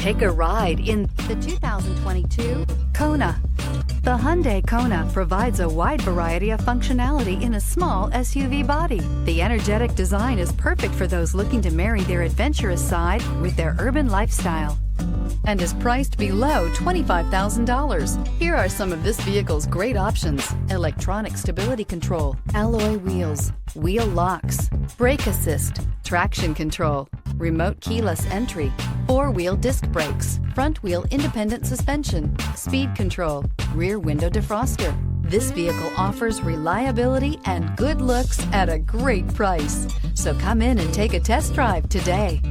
Take a ride in the 2022 Kona. The Hyundai Kona provides a wide variety of functionality in a small SUV body. The energetic design is perfect for those looking to marry their adventurous side with their urban lifestyle and is priced below $25,000. Here are some of this vehicle's great options: electronic stability control, alloy wheels, wheel locks, brake assist, traction control, remote keyless entry, four-wheel disc brakes, front-wheel independent suspension, speed control, rear window defroster. This vehicle offers reliability and good looks at a great price. So come in and take a test drive today.